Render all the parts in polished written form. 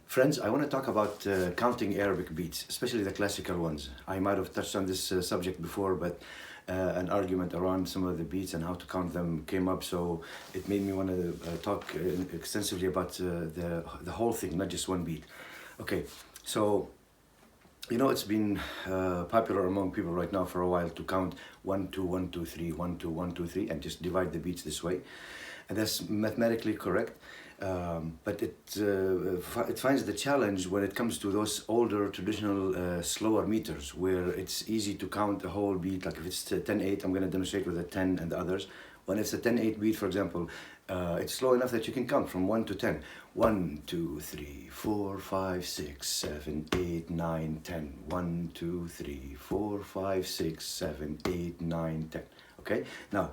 Friends, I want to talk about counting Arabic beats, especially the classical ones. I might have touched on this subject before, but an argument around some of the beats and how to count them came up, so it made me want to talk extensively about the whole thing, not just one beat. Okay, so it's been popular among people right now for a while to count 1 2 1 2 3 1 2 1 2 3 and just divide the beats this way, and that's mathematically correct. But it finds the challenge when it comes to those older traditional slower meters where it's easy to count the whole beat. Like if it's 10/8, I'm going to demonstrate with a 10 and the others. When it's a 10/8 beat, for example, it's slow enough that you can count from 1 to 10. 1 2 3 4 5 6 7 8 9 10. 1 2 3 4 5 6 7 8 9 10. Okay, now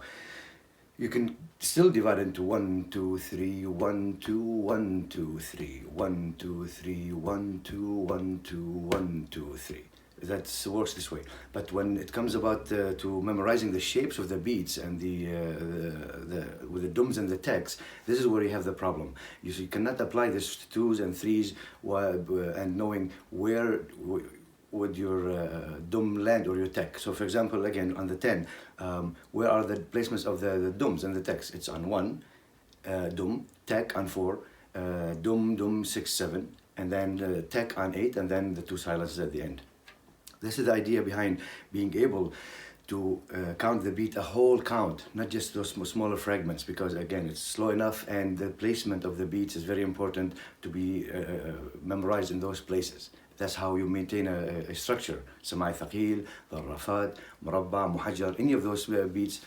you can still divide into 1 2 3 1 2 1 2 3 1 2 3 1 2 1 2 1 2 3. That works this way. But when it comes about to memorizing the shapes of the beats and with the dums and the text, this is where you have the problem. You cannot apply this to 2s and 3s and knowing where would your dum land or your tek. So for example, again on the 10, where are the placements of the dums and the teks? It's on 1, dum, tek on 4, dum 6 7, and then tek on 8, and then the 2 silences at the end. This is the idea behind being able to count the beat, a whole count, not just those smaller fragments, because again it's slow enough and the placement of the beats is very important to be memorized in those places. That's how you maintain a structure. Samai thaqil, dharrafat, murabba, muhajjar, any of those beats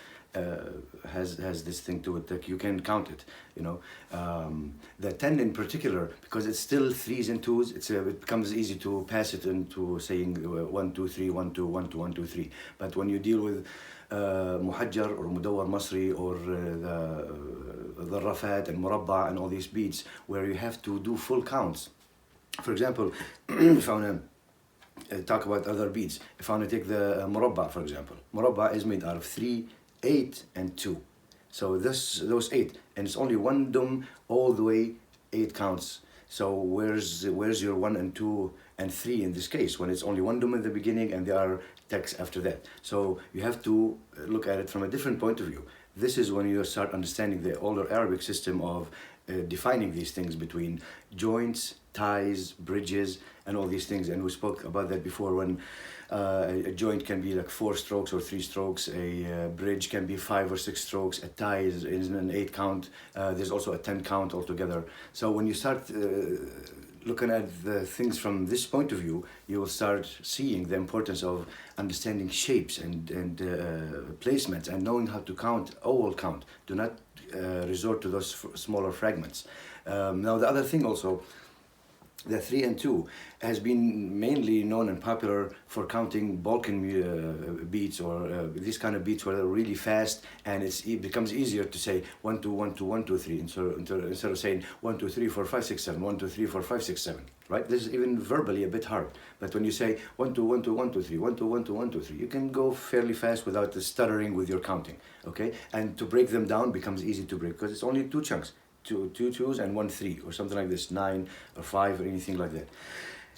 has this thing to it that you can count it. The 10 in particular, because it's still 3s and 2s, it becomes easy to pass it into saying 1 2 3 1 2 1 2 1 2 3. But when you deal with muhajjar or mudawwar masri or the rafat and murabba and all these beats where you have to do full counts. For example, if I want to talk about other beats, if I want to take the murabba, for example, murabba is made out of 3, 8 and 2. So those 8, and it's only 1 dum all the way 8 counts. So where's your 1 and 2 and 3 in this case, when it's only 1 dum in the beginning and there are texts after that? So you have to look at it from a different point of view. This is when you start understanding the older Arabic system of defining these things between joints, ties, bridges, and all these things. And we spoke about that before, when a joint can be like 4 strokes or 3 strokes, a bridge can be 5 or 6 strokes, a tie is an 8 count, there's also a 10 count altogether. So when you start looking at the things from this point of view, you will start seeing the importance of understanding shapes and placements and knowing how to count, all count. Do not resort to those smaller fragments. Now the other thing also, the 3 and 2 has been mainly known and popular for counting Balkan beats or these kind of beats where they're really fast, and it becomes easier to say 1 2 1 2 1 2 3 instead of saying 1 2 3 4 5 6 7 1 2 3 4 5 6 7. Right? This is even verbally a bit hard. But when you say 1 2 1 2 1 2 3 1 2 1 2 1 2 3, you can go fairly fast without stuttering with your counting. Okay? And to break them down becomes easy to break because it's only 2 chunks. 2 2s and 1 3 or something like this, 9 or 5 or anything like that.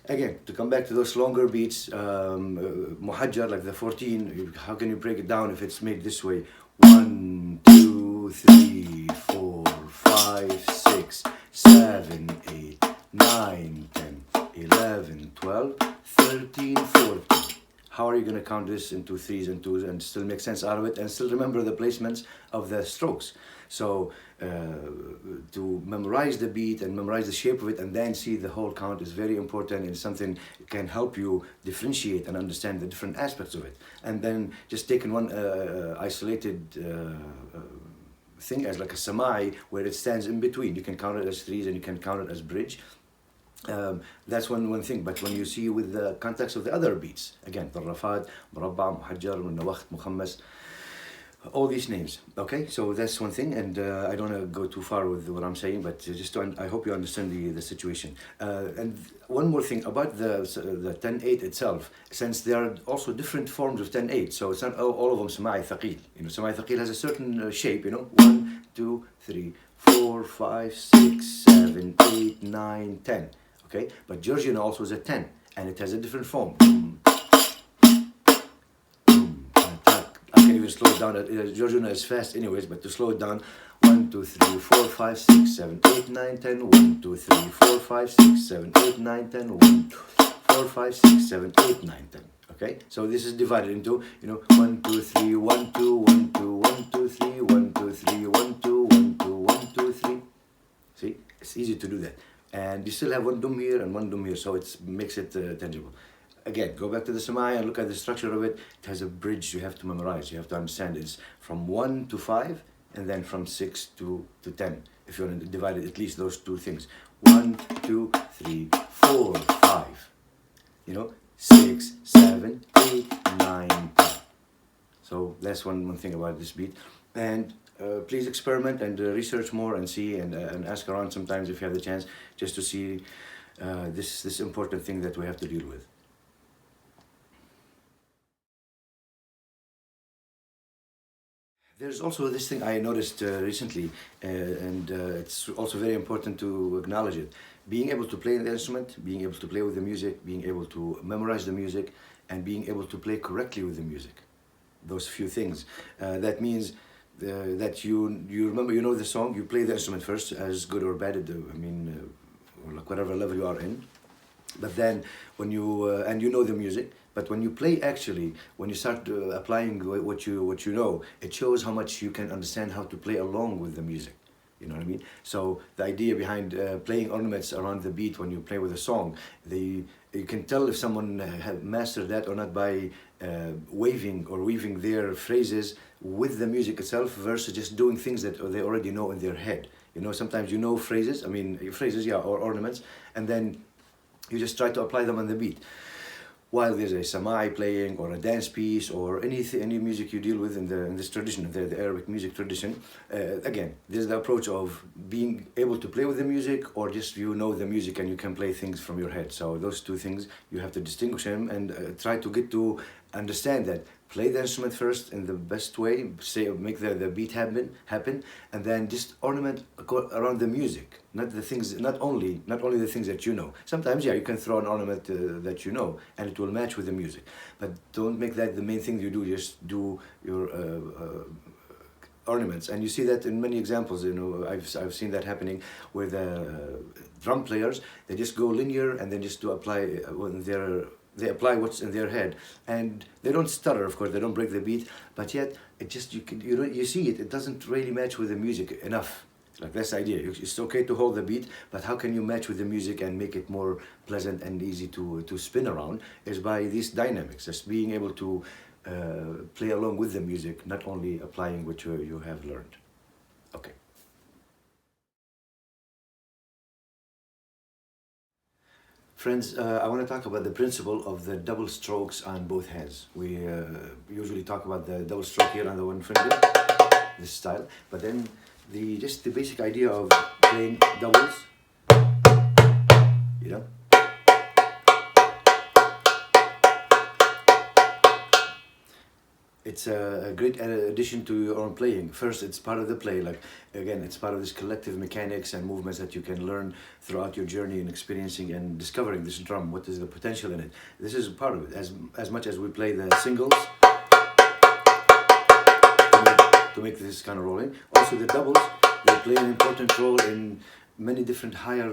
Again, to come back to those longer beats, muhajjar like the 14, how can you break it down if it's made this way? 1 2 3 4 5 6 7 8 9 10 11 12 13 14. How are you going to count this into 3s and 2s and still make sense out of it and still remember the placements of the strokes? So to memorize the beat and memorize the shape of it and then see the whole count is very important, and something that can help you differentiate and understand the different aspects of it. And then just taking one isolated thing as like a samai where it stands in between. You can count it as 3s and you can count it as bridge. That's one thing. But when you see with the context of the other beats, again, Tarrafat, Murabba, Muhajjar, Nawakht, Mukhammas, all these names. Okay, so that's one thing, and I don't want to go too far with what I'm saying, but I hope you understand the situation. And one more thing about the 10/8 itself, since there are also different forms of 10/8, so it's not all of them Samai Thaqil. Samai Thaqil has a certain shape, 1 2 3 4, 5, 6, 7, 8, 9, 10. Okay, but Georgian also is a 10, and it has a different form. I can even slow it down. Georgian is fast anyways, but to slow it down, 1, 2, 3, 4, 5, 6, 7, 8, 9, 10. 1, 2, 3, 4, 5, 6, 7, 8, 9, 10. 1, 2, 4, 5, 6, 7, 8, 9, 10. Okay, so this is divided into 1, 2, 3, 1, 2, 1, 2, 1, 2, 3, 1, 2, 3, 1, 2, 1, 2, 1, 2, 3. See, it's easy to do that, and you still have one dum here and one dum here, so it makes it tangible. Again, go back to the semi and look at the structure of it. It has a bridge you have to memorize. You have to understand it's from 1 to 5 and then from 6 to 10. If you want to divide it, at least those two things. 1, 2, 3, 4, 5. 6, 7, 8, 9, 10. So that's one thing about this beat. And please experiment and research more and see and ask around sometimes if you have the chance, just to see this important thing that we have to deal with. There's also this thing I noticed recently, and it's also very important to acknowledge it. Being able to play the instrument, being able to play with the music, being able to memorize the music, and being able to play correctly with the music. Those few things. That means that you remember, you know the song, you play the instrument first, as good or bad, or like whatever level you are in. But then when you and you know the music, but when you play, actually, when you start applying what you know, it shows how much you can understand how to play along with the music. You know what I mean? So the idea behind playing ornaments around the beat when you play with a song, you can tell if someone has mastered that or not by waving or weaving their phrases with the music itself versus just doing things that they already know in their head. Sometimes phrases, or ornaments, and then you just try to apply them on the beat. While there's a semi playing or a dance piece or any music you deal with in this tradition, the Arabic music tradition, again, there's the approach of being able to play with the music, or just the music and you can play things from your head. So those two things, you have to distinguish them and try to get to understand that. Play the instrument first in the best way, make the beat happen, and then just ornament around the music, not only the things that you know. Sometimes, you can throw an ornament that you know, and it will match with the music. But don't make that the main thing you do. Just do your ornaments, and you see that in many examples. I've seen that happening with drum players. They just go linear, and then just to apply they apply what's in their head, and they don't stutter. Of course, they don't break the beat, but yet it just you see it doesn't really match with the music enough. Like, that's the idea. It's okay to hold the beat, but how can you match with the music and make it more pleasant and easy to spin around? Is by these dynamics, just being able to play along with the music, not only applying what you have learned. Okay. Friends, I want to talk about the principle of the double strokes on both hands. We usually talk about the double stroke here on the one finger, this style, but then just the basic idea of playing doubles, It's a great addition to your own playing. First, it's part of the play. Like, again, it's part of this collective mechanics and movements that you can learn throughout your journey in experiencing and discovering this drum. What is the potential in it? This is part of it. As much as we play the singles to make this kind of rolling. Also, the doubles, they play an important role in many different higher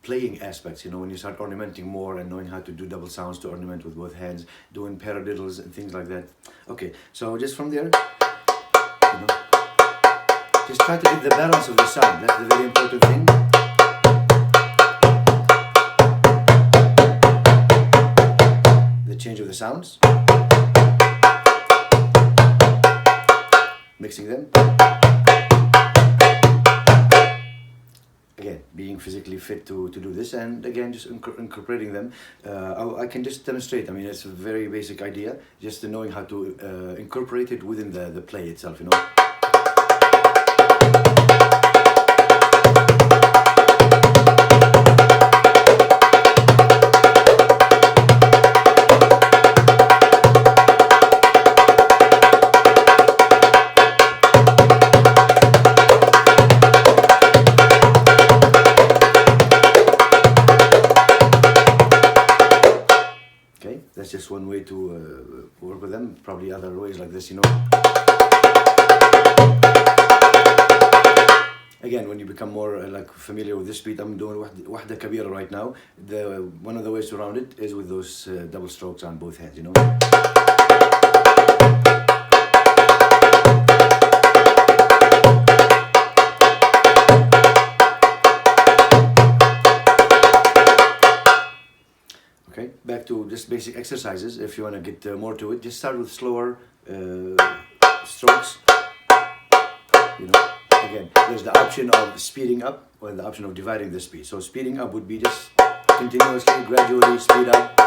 playing aspects, when you start ornamenting more and knowing how to do double sounds to ornament with both hands, doing paradiddles and things like that. Okay, so just from there, just try to get the balance of the sound. That's the very important thing. The change of the sounds. Mixing them. Again, being physically fit to do this, and again, just incorporating them. I can just demonstrate. I mean, it's a very basic idea, just knowing how to incorporate it within the play itself, one way to work with them. Probably other ways like this, Again, when you become more like familiar with this beat, I'm doing wahda kabira right now. One of the ways around it is with those double strokes on both hands, Okay, back to just basic exercises. If you want to get more to it, just start with slower strokes. Again, there's the option of speeding up or the option of dividing the speed. So speeding up would be just continuously, gradually speed up.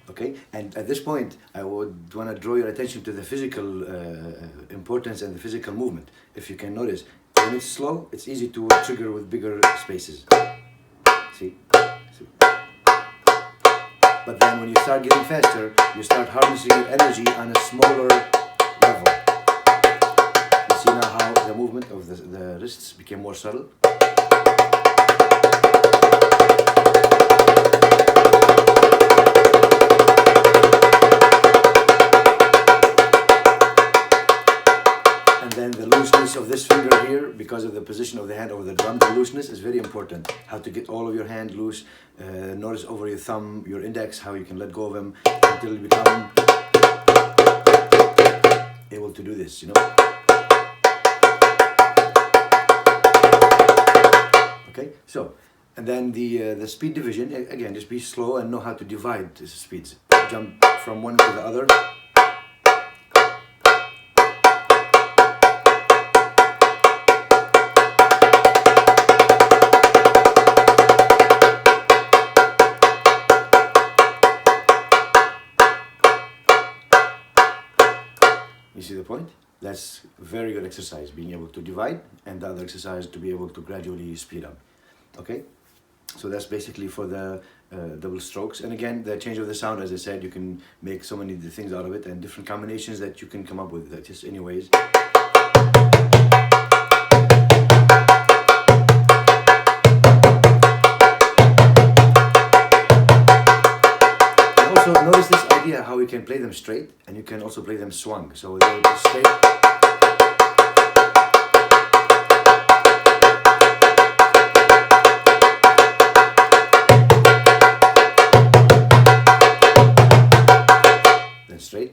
Okay, and at this point, I would want to draw your attention to the physical importance and the physical movement. If you can notice, when it's slow, it's easy to trigger with bigger spaces. See? But then when you start getting faster, you start harnessing your energy on a smaller level. You see now how the movement of the wrists became more subtle? And then the looseness of this finger here, because of the position of the hand over the drum, the looseness is very important. How to get all of your hand loose. Notice over your thumb, your index, how you can let go of them until you become able to do this, Okay, so, and then the speed division, again, just be slow and know how to divide the speeds. Jump from one to the other. You see the point? That's very good exercise, being able to divide, and the other exercise to be able to gradually speed up. Okay? So that's basically for the double strokes. And again, the change of the sound, as I said, you can make so many things out of it and different combinations that you can come up with, just anyways. Notice this idea how you can play them straight and you can also play them swung. So they're straight. Then straight.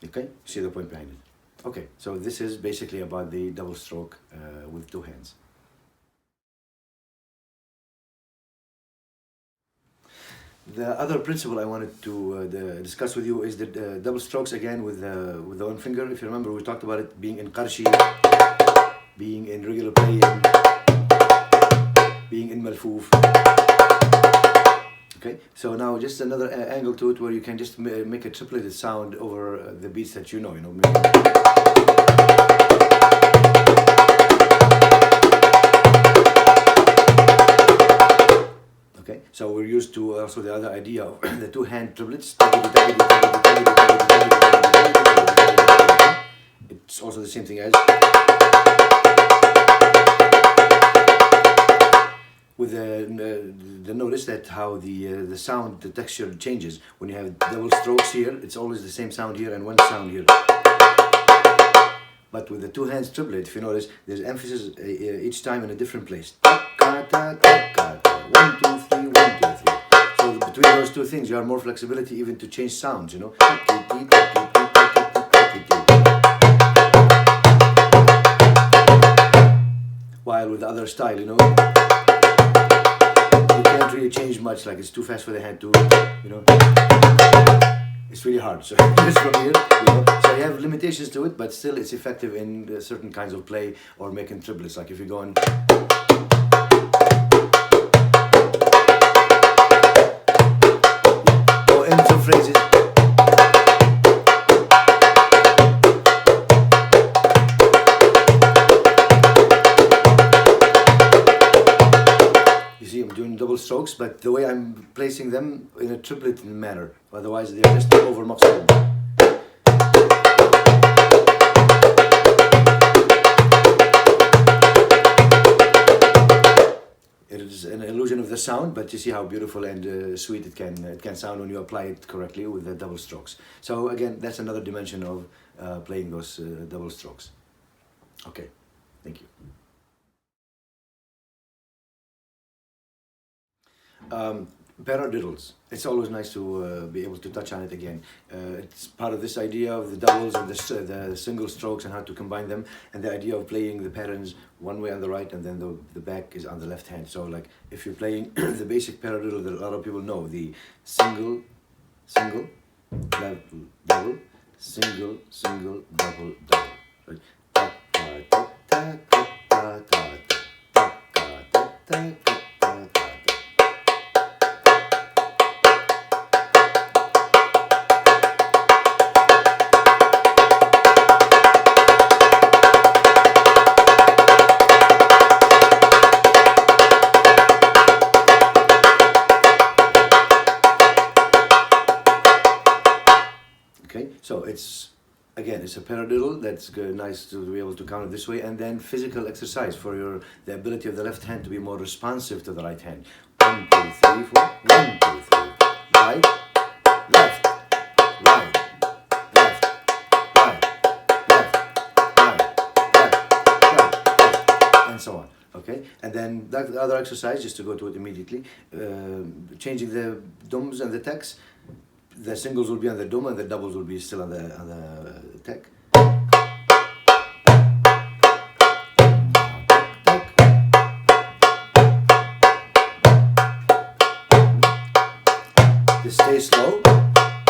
Okay, see the point behind it. Okay, so this is basically about the double stroke with two hands. The other principle I wanted to discuss with you is the double strokes again with the one finger. If you remember, we talked about it being in qarshi, being in regular play, being in malfoof. Okay, so now just another angle to it where you can just make a triplated sound over the beats that you know. Okay, so we're used to also the other idea of the two hand triplets. It's also the same thing as with the notice that how the sound, the texture changes when you have double strokes here. It's always the same sound here and one sound here. But with the two hands triplet, if you notice, there's emphasis each time in a different place. 1, 2, 3, 1, 2, 3. So between those two things, you have more flexibility even to change sounds. While with the other style, you can't really change much. Like it's too fast for the hand to, It's really hard. So just from here, So you have limitations to it, but still it's effective in certain kinds of play or making triplets. Like if you go on. Or ends of phrases. Double strokes, but the way I'm placing them in a triplet manner, otherwise they're just over maqsood. the sound, but you see how beautiful and sweet it can sound when you apply it correctly with the double strokes. So again, that's another dimension of playing those double strokes. Okay, thank you. Paradiddles. It's always nice to be able to touch on it again. It's part of this idea of the doubles and the single strokes and how to combine them, and the idea of playing the patterns one way on the right and then the back is on the left hand. So like if you're playing the basic paradiddle that a lot of people know, the single, single, double, double, single, single, double, double. Right? Ta, ta, ta, ta, ta, ta, ta, ta, ta, ta, ta. So it's a paradiddle that's nice to be able to count it this way, and then physical exercise for the ability of the left hand to be more responsive to the right hand. 1, 2, 3, 4. 1, 2, 3. Right, left, right, left, right, left, right, and so on. Okay, and then the other exercise, just to go to it immediately, changing the dums and the techs. The singles will be on the dum and the doubles will be still on the tech. Just stay slow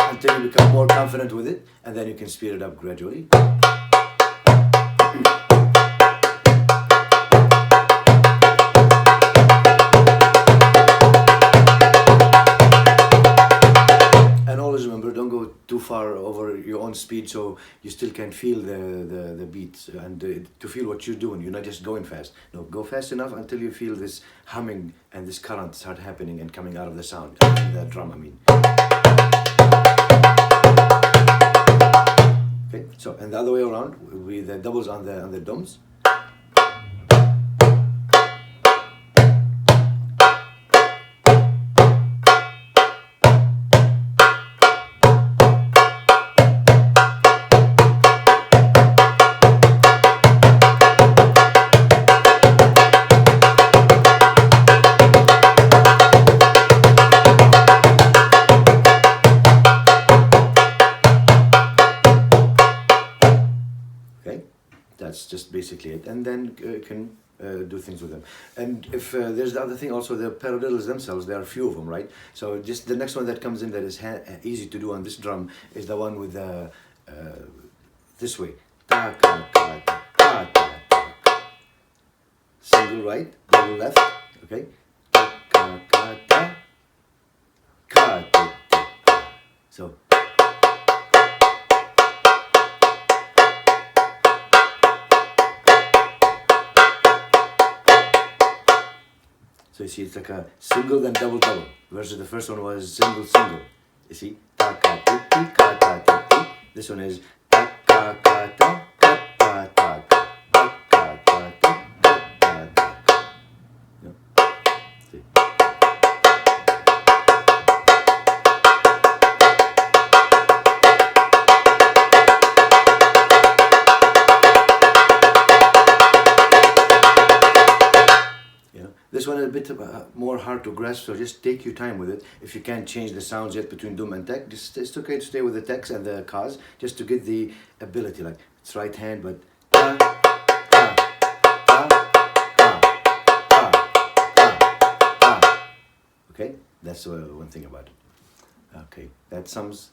until you become more confident with it, and then you can speed it up gradually. Too far over your own speed, so you still can feel the beats and to feel what you're doing. You're not just going fast. No, go fast enough until you feel this humming and this current start happening and coming out of the sound, the drum, I mean. Okay, so and the other way around, with the doubles on the dums. That's just basically it, and then can do things with them. And if there's the other thing also, the paradiddles themselves, there are a few of them, right? So just the next one that comes in that is easy to do on this drum is the one with the this way. Ta, ka, ka, ta, ta, ta, ta. Single right, double left, okay? Ta, ka, ka, ta, ka, ta, ta. So. So you see, it's like a single then double double, versus the first one was single single. You see, ta ka ti ti ka ta ti ti. This one is ta ka ka ta ka ta ta ka ta ka ta ta ta ta. See. This one is a bit more hard to grasp, so just take your time with it. If you can't change the sounds yet between dum and tek, it's okay to stay with the teks and the kas, just to get the ability. Like it's right hand, but ta, ta, ta, ta, ta, ta, ta. Okay, that's one thing about it. Okay, that sums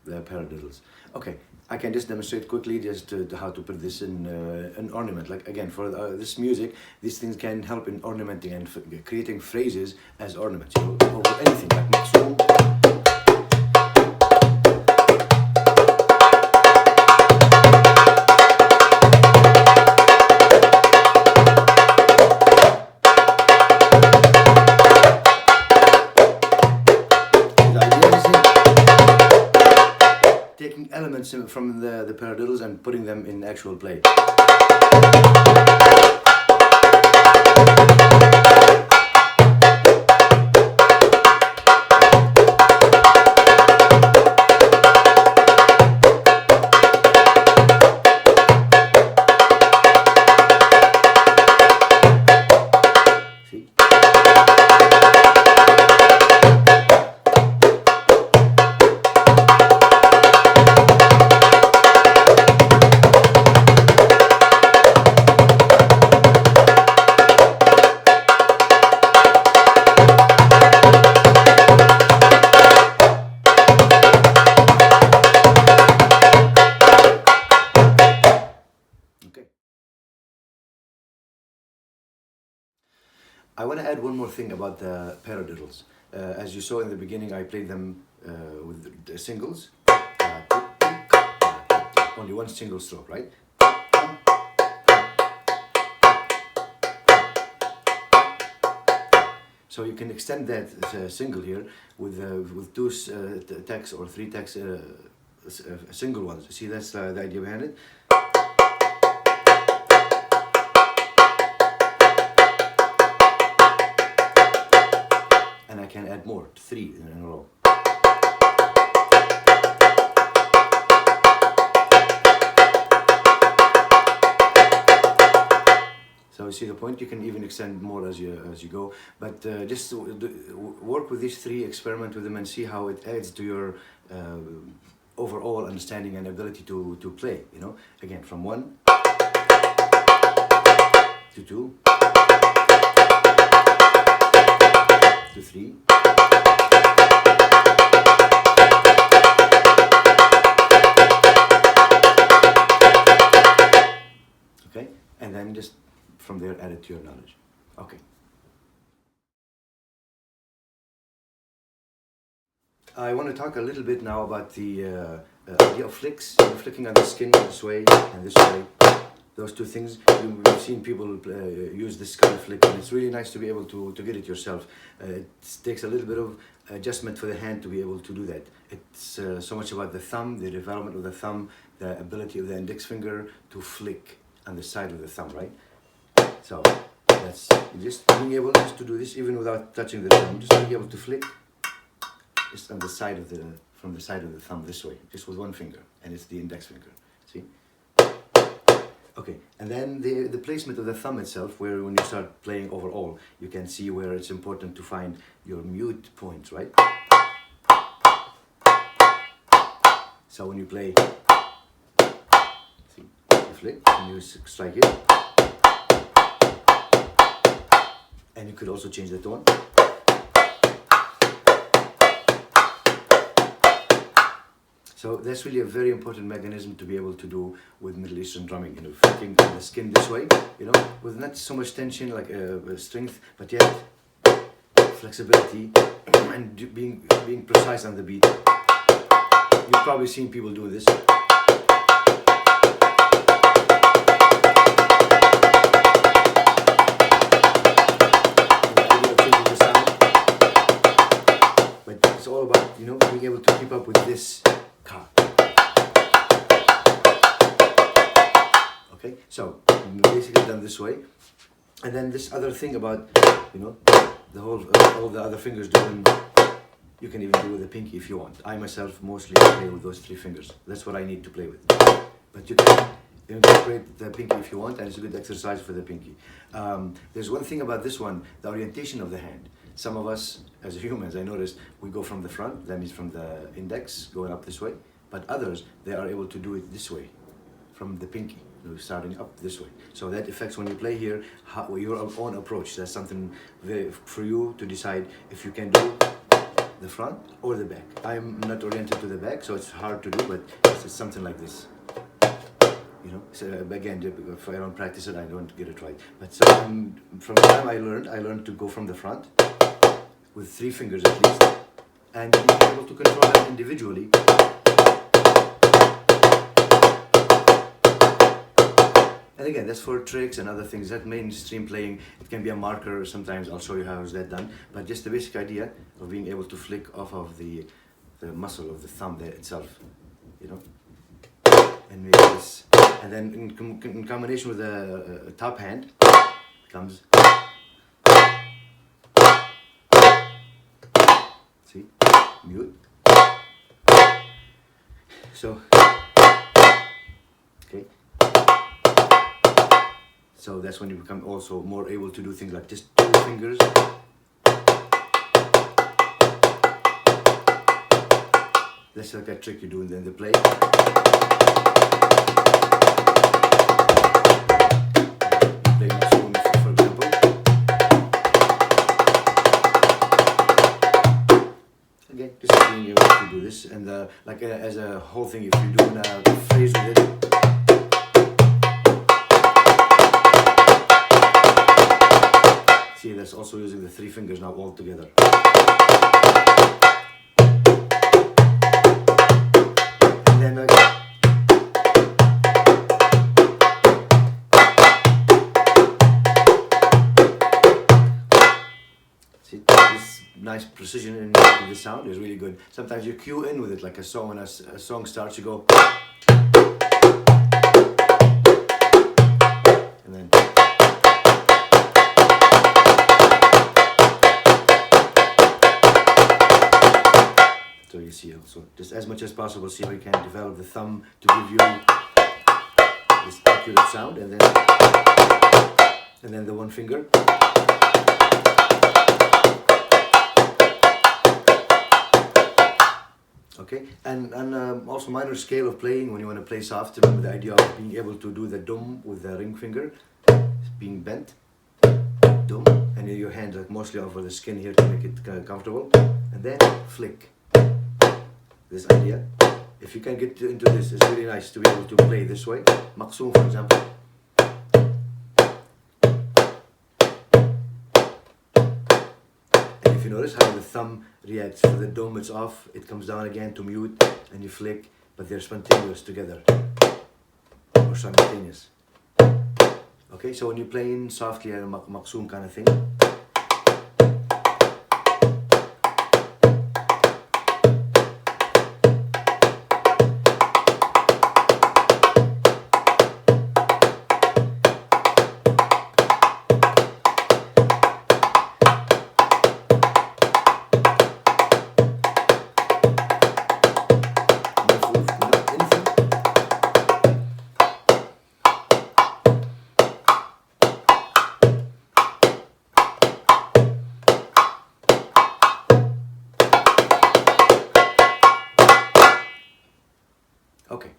the paradiddles. Okay, I can just demonstrate quickly just how to put this in an ornament. Like again, for this music, these things can help in ornamenting and creating phrases as ornaments. You know, over anything like maximum. Taking elements from the paradiddles and putting them in actual play. I want to add one more thing about the paradiddles. As you saw in the beginning, I played them with the singles. Only one single stroke, right? So you can extend that single here with two tacks or three tacks, single ones. See, that's the idea behind it. And I can add more, 3 in a row. So you see the point. You can even extend more as you go, but just work with these 3, experiment with them, and see how it adds to your overall understanding and ability to play. You know, again, from 1 to 2 to 3. Okay, and then just from there add it to your knowledge. Okay. I want to talk a little bit now about the idea of flicks, flicking on the skin this way and this way. Those two things, you've seen people use this kind of flick, and it's really nice to be able to get it yourself. It takes a little bit of adjustment for the hand to be able to do that. It's so much about the thumb, the development of the thumb, the ability of the index finger to flick on the side of the thumb, right? So that's just being able just to do this even without touching the thumb, just being able to flick just on the side of from the side of the thumb this way, just with one finger, and it's the index finger. See? Okay, and then the placement of the thumb itself, where when you start playing overall, you can see where it's important to find your mute points, right? So when you play, see, you flick, and you strike it. And you could also change the tone. So that's really a very important mechanism to be able to do with Middle Eastern drumming, you know, flicking on the skin this way, you know, with not so much tension like strength, but yet flexibility and being precise on the beat. You've probably seen people do this. It's all about, you know, being able to keep up with this card. Okay, so basically done this way, and then this other thing about, you know, the whole all the other fingers doing. You can even do with the pinky if you want. I myself mostly play with those 3 fingers. That's what I need to play with. But you can incorporate the pinky if you want, and it's a good exercise for the pinky. There's one thing about this one, the orientation of the hand. Some of us, as humans, I noticed, we go from the front, that means from the index, going up this way. But others, they are able to do it this way, from the pinky, you know, starting up this way. So that affects when you play here, your own approach. That's something for you to decide if you can do the front or the back. I'm not oriented to the back, so it's hard to do, but it's something like this. You know, so again, if I don't practice it, I don't get it right. But so from the time I learned to go from the front with 3 fingers at least, and being able to control them individually. And again, that's for tricks and other things. That mainstream playing, it can be a marker. Sometimes I'll show you how is that done. But just the basic idea of being able to flick off of the muscle of the thumb there itself, you know, and make this. And then in combination with the top hand comes. See, mute. So, okay. So that's when you become also more able to do things like just 2 fingers. That's like a trick you do in the play. Playing tune, for example. Again, just being able to do this, and like as a whole thing, if you're doing a phrase with it. See, that's also also using the 3 fingers now all together. And then see, this nice precision in the sound is really good. Sometimes you cue in with it, like a song. When a song starts, you go, and then. So you see also, just as much as possible, see how you can develop the thumb to give you this accurate sound, and then the 1 finger. Okay, and also minor scale of playing when you want to play soft. Remember the idea of being able to do the dum with the ring finger, being bent, dum, and your hand like mostly over the skin here to make it comfortable, and then flick. This idea, if you can get into this, it's really nice to be able to play this way. Maqsoom, for example. And if you notice how the thumb reacts, for the dome it's off, it comes down again to mute, and you flick, but they're spontaneous together, or simultaneous. Okay, so when you're playing softly a maqsoom kind of thing, okay.